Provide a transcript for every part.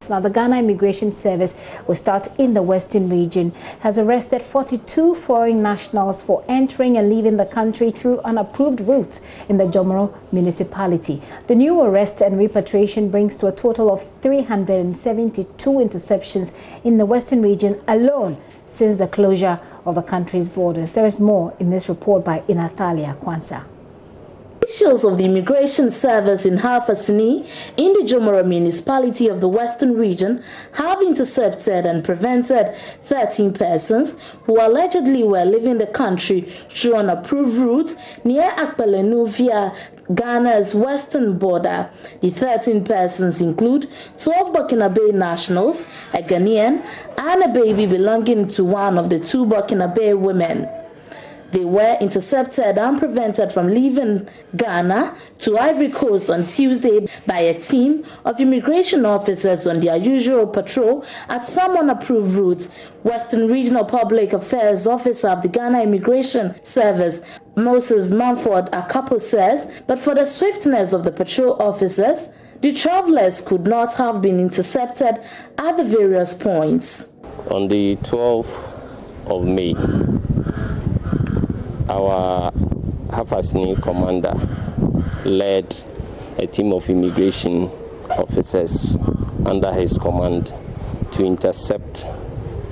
Now, the Ghana Immigration Service, will start in the Western region, has arrested 42 foreign nationals for entering and leaving the country through unapproved routes in the Jomoro municipality. The new arrest and repatriation brings to a total of 372 interceptions in the Western region alone since the closure of the country's borders. There is more in this report by Inathalia Kwanzaa. Officials of the Immigration Service in Hafasini in the Jomoro municipality of the Western region have intercepted and prevented 13 persons who allegedly were leaving the country through an approved route near Akpelenu via Ghana's western border. The 13 persons include 12 Burkinabe nationals, a Ghanaian, and a baby belonging to one of the 2 Burkinabe women. They were intercepted and prevented from leaving Ghana to Ivory Coast on Tuesday by a team of immigration officers on their usual patrol at some unapproved routes. Western Regional Public Affairs Officer of the Ghana Immigration Service, Moses Manford Akapo, says, but for the swiftness of the patrol officers, the travelers could not have been intercepted at the various points. On the 12th of May, our Hafasini commander led a team of immigration officers under his command to intercept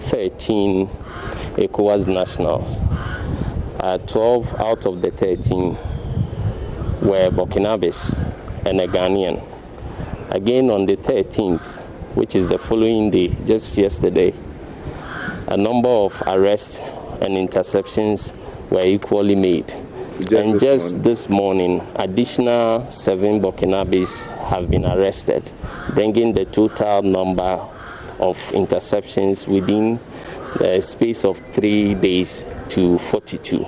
13 ECOWAS nationals. 12 out of the 13 were Burkinabes and a Ghanaian. Again, on the 13th, which is the following day, just yesterday, a number of arrests and interceptions were equally made. And just this morning, additional 7 Burkinabes have been arrested, bringing the total number of interceptions within the space of 3 days to 42.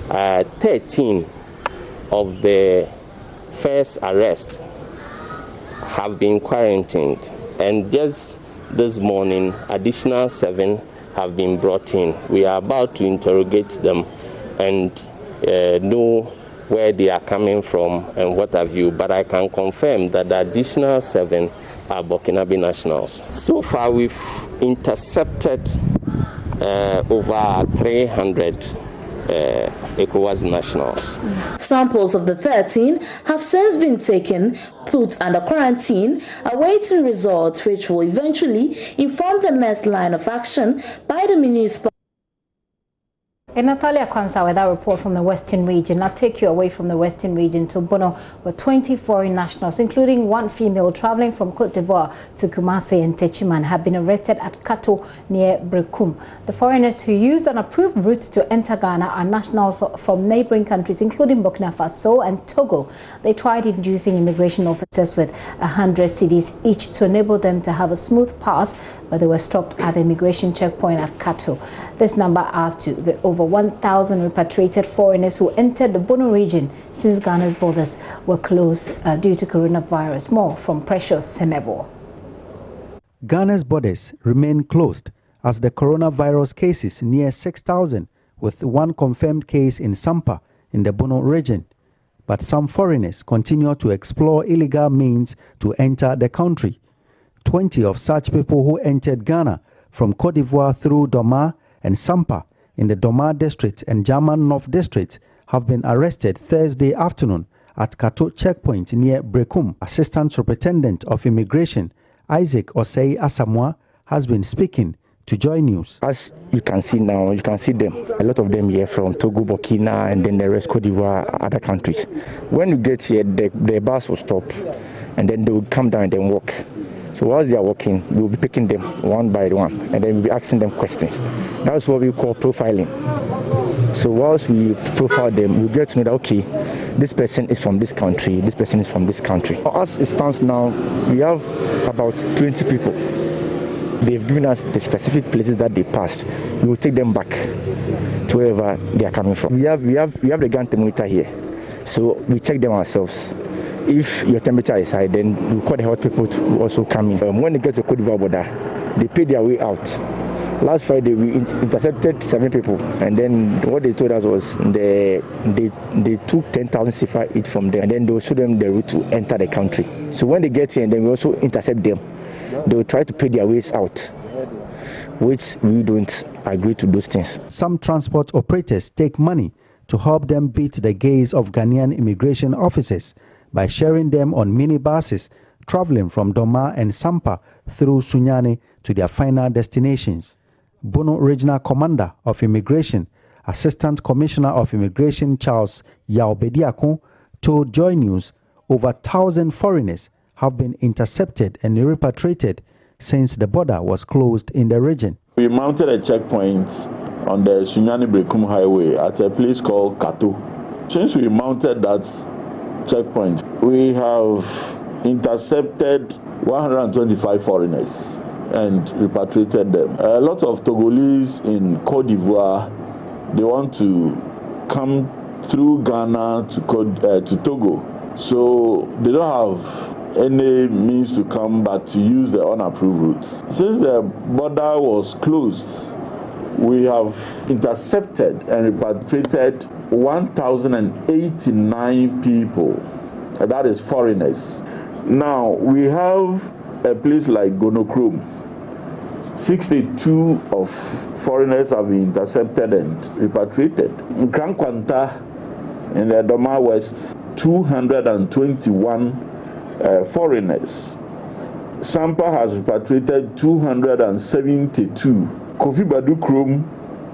13 of the first arrests have been quarantined, and just this morning, additional 7 have been brought in. We are about to interrogate them and know where they are coming from and what have you, but I can confirm that the additional 7 are Burkinabe nationals. So far, we've intercepted over 300 ECOWAS nationals. Samples of the 13 have since been taken, put under quarantine, awaiting results which will eventually inform the next line of action by the municipal. Natalia Kwanzaa with that report from the Western region. I'll take you away from the Western region to Bono, where 20 foreign nationals, including 1 female traveling from Cote d'Ivoire to Kumasi and Techiman, have been arrested at Kato near Berekum. The foreigners who used an approved route to enter Ghana are nationals from neighboring countries, including Burkina Faso and Togo. They tried inducing immigration officers with 100 cedis each to enable them to have a smooth pass, but they were stopped at the immigration checkpoint at Kato. This number adds to the over 1,000 repatriated foreigners who entered the Bono region since Ghana's borders were closed due to coronavirus. More from Precious Semevo. Ghana's borders remain closed as the coronavirus cases near 6,000, with 1 confirmed case in Sampa in the Bono region. But some foreigners continue to explore illegal means to enter the country. 20 of such people who entered Ghana from Cote d'Ivoire through Doma and Sampa in the Doma district and German North district have been arrested Thursday afternoon at Kato checkpoint near Berekum. Assistant Superintendent of Immigration Isaac Osei Asamoah has been speaking to JoyNews. As you can see now, you can see them, a lot of them here from Togo, Burkina, and then the rest Cote d'Ivoire, other countries. When you get here, the bus will stop, and then they will come down and then walk. So while they are walking, we will be picking them one by one, and then we'll be asking them questions. That's what we call profiling. So whilst we profile them, we get to know that, okay, this person is from this country, this person is from this country. As it stands now, we have about 20 people. They've given us the specific places that they passed. We will take them back to wherever they are coming from. We have the gun thermometer here, so we check them ourselves. If your temperature is high, then we call the health people to also come in. When they get to Cote d'Ivoire border, they pay their way out. Last Friday, we intercepted 7 people, and then what they told us was they took 10,000 CFA each from them, and then they will show them the route to enter the country. So when they get here, then we also intercept them. they will try to pay their ways out, which we don't agree to those things. Some transport operators take money to help them beat the gaze of Ghanaian immigration officers by sharing them on minibuses traveling from Doma and Sampa through Sunyani to their final destinations. Bono Regional Commander of Immigration, Assistant Commissioner of Immigration Charles Berekum, told JoyNews over 1,000 foreigners have been intercepted and repatriated since the border was closed in the region. We mounted a checkpoint on the Sunyani Berekum highway at a place called Kato. Since we mounted that checkpoint, we have intercepted 125 foreigners and repatriated them. A lot of Togolese in Côte d'Ivoire, they want to come through Ghana to Togo. So they don't have any means to come but to use the unapproved routes. Since the border was closed, we have intercepted and repatriated 1,089 people. That is foreigners. Now we have a place like Gonokrom. 62 of foreigners have been intercepted and repatriated. In Krankwanta, in the Doma West, 221 foreigners. Sampa has repatriated 272. Kofi Badu Krom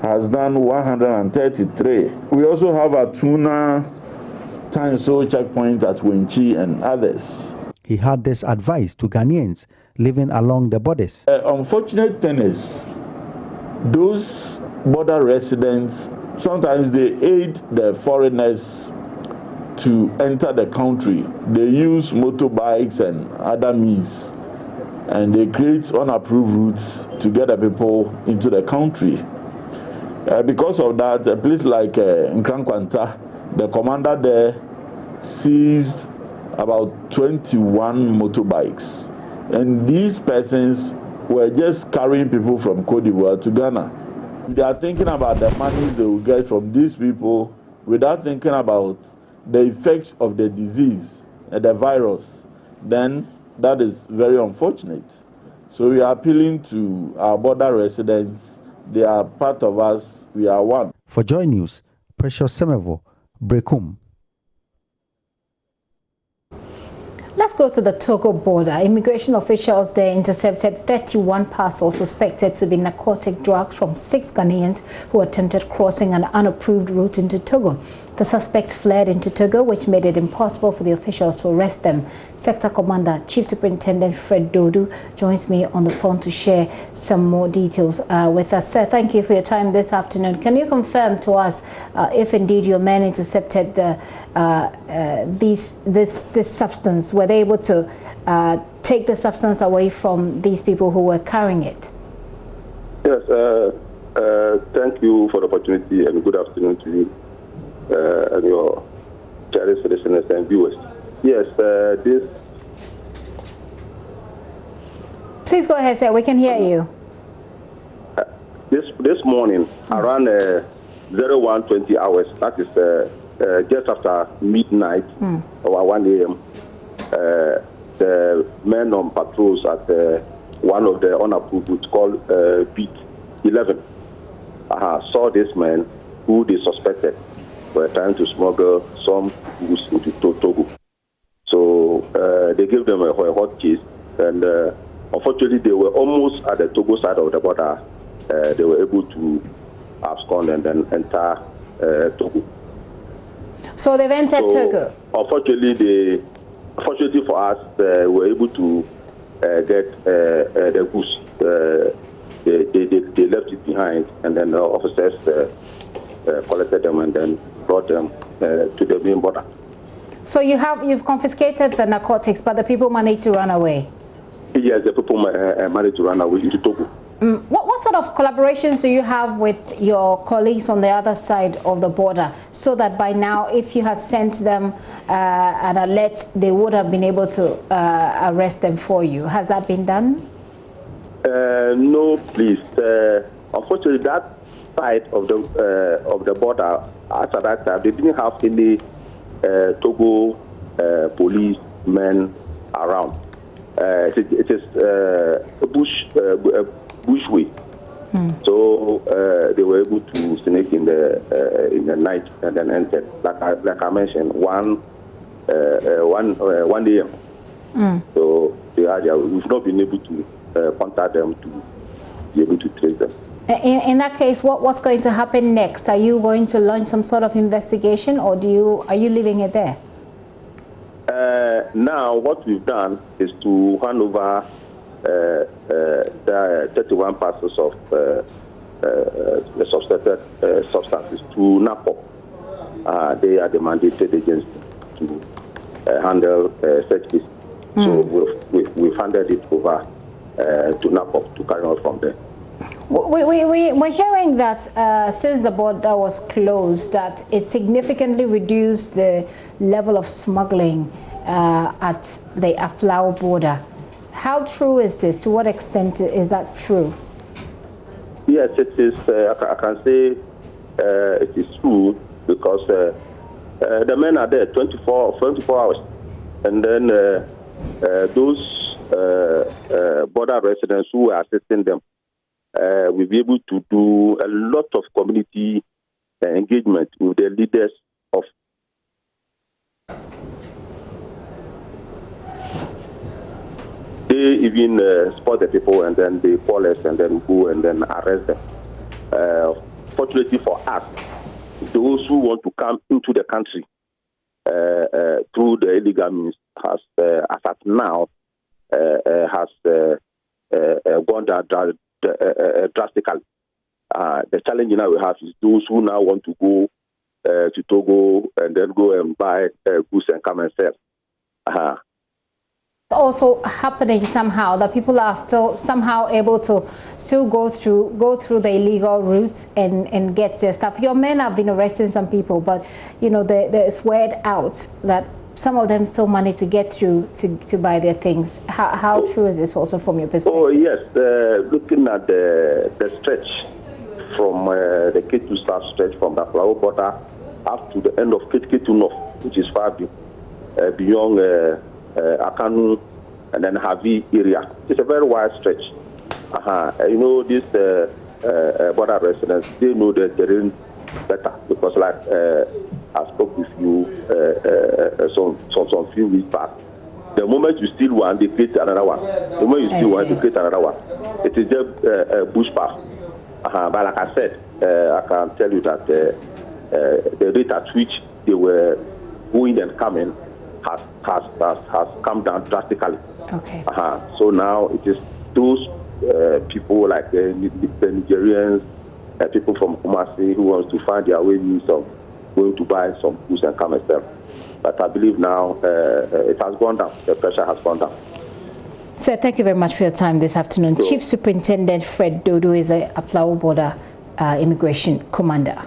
has done 133. We also have a Tuna Tanso checkpoint at Wenchi and others. He had this advice to Ghanaians living along the borders. Unfortunate thing is, those border residents, sometimes they aid the foreigners to enter the country. They use motorbikes and other means, and they create unapproved routes to get the people into the country. Because of that, a place like Nkrankwanta, the commander there seized about 21 motorbikes. And these persons were just carrying people from Côte d'Ivoire to Ghana. They are thinking about the money they will get from these people without thinking about the effects of the disease, the virus. Then that is very unfortunate. So we are appealing to our border residents. They are part of us. We are one. For JoyNews, Precious Semevo, Berekum. Let's go to the Togo border. Immigration officials there intercepted 31 parcels suspected to be narcotic drugs from 6 Ghanaians who attempted crossing an unapproved route into Togo. The suspects fled into Togo, which made it impossible for the officials to arrest them. Sector Commander, Chief Superintendent Fred Dodu, joins me on the phone to share some more details with us. Sir, thank you for your time this afternoon. Can you confirm to us if indeed your men intercepted this substance? Were they able to take the substance away from these people who were carrying it? Yes, thank you for the opportunity and good afternoon to you and your cherished listeners and viewers. Yes, Please go ahead, sir. We can hear you. This morning, around 01:20 hours, that is just after midnight or 1 a.m., the men on patrols at one of the unapproved routes called Beat 11 saw this man who they suspected were trying to smuggle some goods into Togo. So they gave them a hot chase, and unfortunately they were almost at the Togo side of the border. They were able to abscond and then enter Togo. So they've entered Togo? Unfortunately for us, we were able to get the goods. They left it behind, and then the officers collected them and then brought them to the main border. So you've confiscated the narcotics, but the people managed to run away? Yes, the people managed to run away into Togo. What sort of collaborations do you have with your colleagues on the other side of the border, so that by now, if you had sent them an alert, they would have been able to arrest them for you? Has that been done? No, please. Unfortunately, that side of the border, at that time, they didn't have any Togo policemen around. It is a bushway. So they were able to sneak in the night and then entered. Like I mentioned, 1 a.m. So we've not been able to contact them to be able to trace them. In that case, what's going to happen next? Are you going to launch some sort of investigation, or are you leaving it there? Now, what we've done is to hand over the 31 parcels of the suspected substances to NAPOC. They are the mandated agency to handle such cases. So we've handed it over to NAPOC to carry on from there. We're hearing that since the border was closed, that it significantly reduced the level of smuggling at the Aflao border. How true is this? To what extent is that true? Yes, it is. I can say it is true because the men are there 24 hours, and then those border residents who are assisting them, we'll be able to do a lot of community engagement with the leaders of. They even spot the people and then they call us and then go and then arrest them. Fortunately for us, those who want to come into the country through the illegal means has, as at now, has gone down drastically. The challenge now we have is those who now want to go to Togo and then go and buy goods and come and sell. Also happening somehow that people are still somehow able to go through the illegal routes and get their stuff. Your men have been arresting some people, but you know there's word out that some of them still manage to get through to buy their things. How true is this also from your perspective? Oh yes, looking at the stretch from the Kato South stretch from the Aflao border up to the end of Kato North, which is far beyond Akanu and then Havi area. It's a very wide stretch. You know, these border residents, they know the terrain better because, like I spoke with you some few weeks back. The moment you steal one, they create another one. The moment you steal one, they create another one. It is just bush path. But like I said, I can tell you that the rate at which they were going and coming has come down drastically. Okay. So now it is those people like the Nigerians, people from Kumasi who wants to find their way means of going to buy some goods and come and sell. But I believe now it has gone down. The pressure has gone down. Sir, thank you very much for your time this afternoon. Sure. Chief Superintendent Fred Dodo is a Aflao Border Immigration Commander.